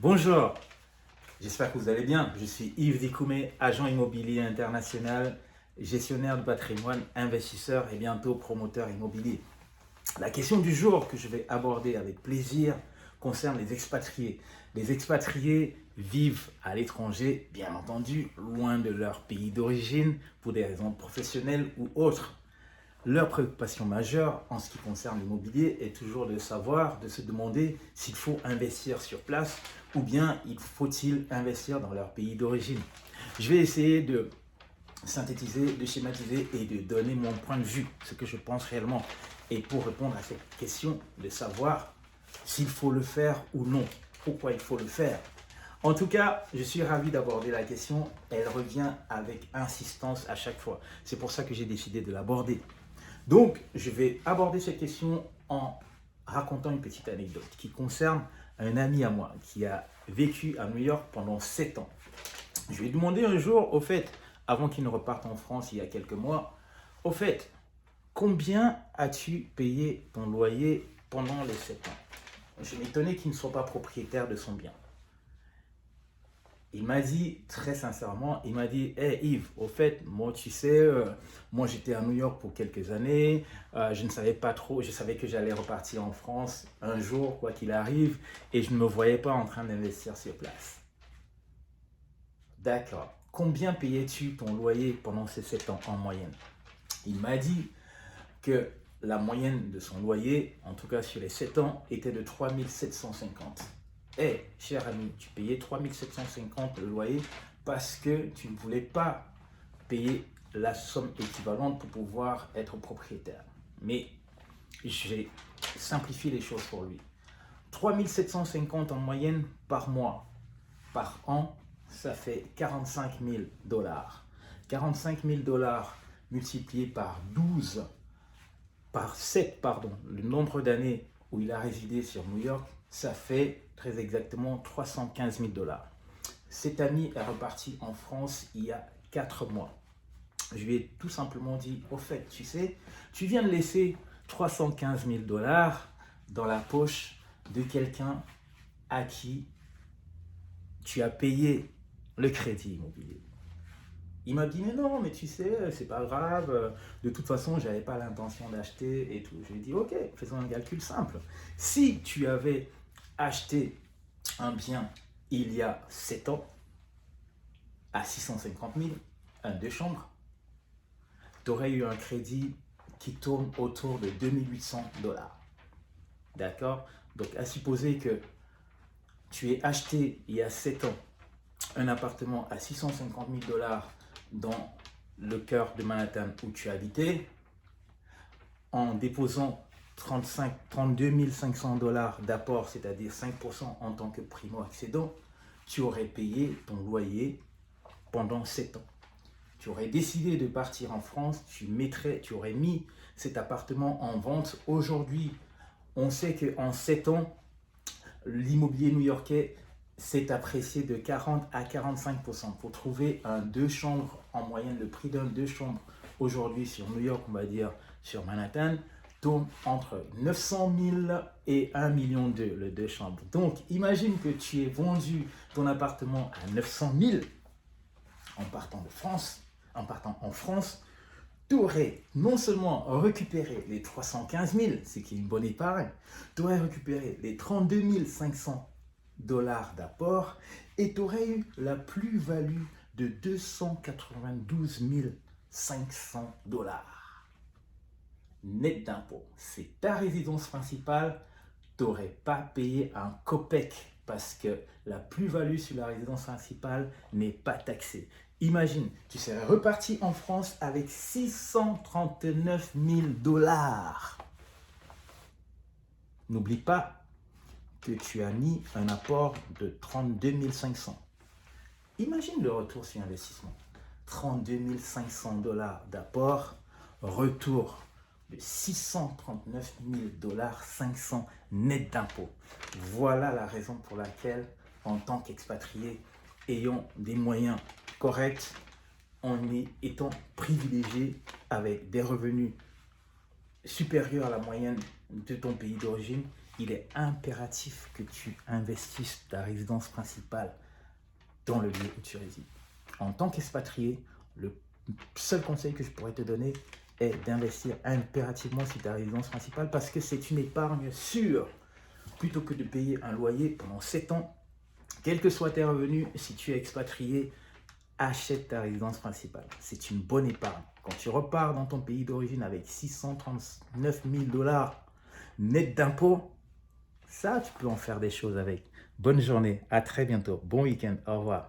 Bonjour, j'espère que vous allez bien. Je suis Yves Dikoumé, agent immobilier international, gestionnaire de patrimoine, investisseur et bientôt promoteur immobilier. La question du jour que je vais aborder avec plaisir concerne les expatriés. Les expatriés vivent à l'étranger, bien entendu, loin de leur pays d'origine pour des raisons professionnelles ou autres. Leur préoccupation majeure en ce qui concerne l'immobilier est toujours de savoir, de se demander s'il faut investir sur place ou bien il faut-il investir dans leur pays d'origine. Je vais essayer de synthétiser, de schématiser et de donner mon point de vue, ce que je pense réellement. Et pour répondre à cette question, de savoir s'il faut le faire ou non, pourquoi il faut le faire. En tout cas, je suis ravi d'aborder la question. Elle revient avec insistance à chaque fois. C'est pour ça que j'ai décidé de l'aborder. Donc, je vais aborder cette question en racontant une petite anecdote qui concerne un ami à moi qui a vécu à New York pendant 7 ans. Je lui ai demandé un jour, au fait, avant qu'il ne reparte en France il y a quelques mois, au fait, combien as-tu payé ton loyer pendant les 7 ans? Je m'étonnais qu'il ne soit pas propriétaire de son bien. Il m'a dit très sincèrement, il m'a dit, hey Yves, au fait, moi tu sais, moi j'étais à New York pour quelques années, je ne savais pas trop, je savais que j'allais repartir en France un jour, quoi qu'il arrive, et je ne me voyais pas en train d'investir sur place. D'accord. Combien payais-tu ton loyer pendant ces 7 ans en moyenne? Il m'a dit que la moyenne de son loyer, en tout cas sur les 7 ans, était de 3750. Eh, cher ami, tu payais 3750 le loyer parce que tu ne voulais pas payer la somme équivalente pour pouvoir être propriétaire. Mais j'ai simplifié les choses pour lui. 3750 en moyenne par mois, par an, ça fait 45 000 dollars. 45 000 dollars multiplié par 12, par 7, pardon, le nombre d'années où il a résidé sur New York, ça fait très exactement 315 000 dollars. Cet ami est reparti en France il y a 4 mois. Je lui ai tout simplement dit, au fait, tu sais, tu viens de laisser 315 000 dollars dans la poche de quelqu'un à qui tu as payé le crédit immobilier. Il m'a dit, mais non, mais tu sais, c'est pas grave, de toute façon, j'avais pas l'intention d'acheter et tout. Je lui ai dit, ok, faisons un calcul simple. Si tu avais acheté un bien il y a 7 ans à 650 000, un 2 chambres, tu aurais eu un crédit qui tourne autour de 2800 dollars. D'accord? Donc, à supposer que tu aies acheté il y a 7 ans un appartement à 650 000 dollars dans le cœur de Manhattan où tu habitais, en déposant 32 500 dollars d'apport, c'est-à-dire 5% en tant que primo-accédant, tu aurais payé ton loyer pendant 7 ans. Tu aurais décidé de partir en France, tu aurais mis cet appartement en vente. Aujourd'hui, on sait qu'en 7 ans, l'immobilier new-yorkais s'est apprécié de 40 à 45%. Pour trouver un 2 chambres, en moyenne, le prix d'un 2 chambres aujourd'hui sur New York, on va dire sur Manhattan, tourne entre 900 000 et 1,2 million le 2 chambres. Donc, imagine que tu aies vendu ton appartement à 900 000 en partant de France, en partant en France, tu aurais non seulement récupéré les 315 000, ce qui est une bonne épargne, tu aurais récupéré les 32 500 dollars d'apport et tu aurais eu la plus-value de 292 500 dollars net d'impôt. C'est ta résidence principale, tu n'aurais pas payé un copec parce que la plus-value sur la résidence principale n'est pas taxée. Imagine, tu serais reparti en France avec 639 000 dollars. N'oublie pas que tu as mis un apport de 32 500. Imagine le retour sur investissement. 32 500 dollars d'apport, retour de 639 000 dollars 500 net d'impôts. Voilà la raison pour laquelle, en tant qu'expatrié, ayant des moyens corrects, étant privilégié avec des revenus supérieurs à la moyenne de ton pays d'origine, il est impératif que tu investisses ta résidence principale dans le lieu où tu résides. En tant qu'expatrié, le seul conseil que je pourrais te donner est d'investir impérativement sur ta résidence principale parce que c'est une épargne sûre. Plutôt que de payer un loyer pendant 7 ans, quels que soient tes revenus, si tu es expatrié, achète ta résidence principale. C'est une bonne épargne. Quand tu repars dans ton pays d'origine avec 639 000 dollars net d'impôts, ça, tu peux en faire des choses avec. Bonne journée, à très bientôt. Bon week-end, au revoir.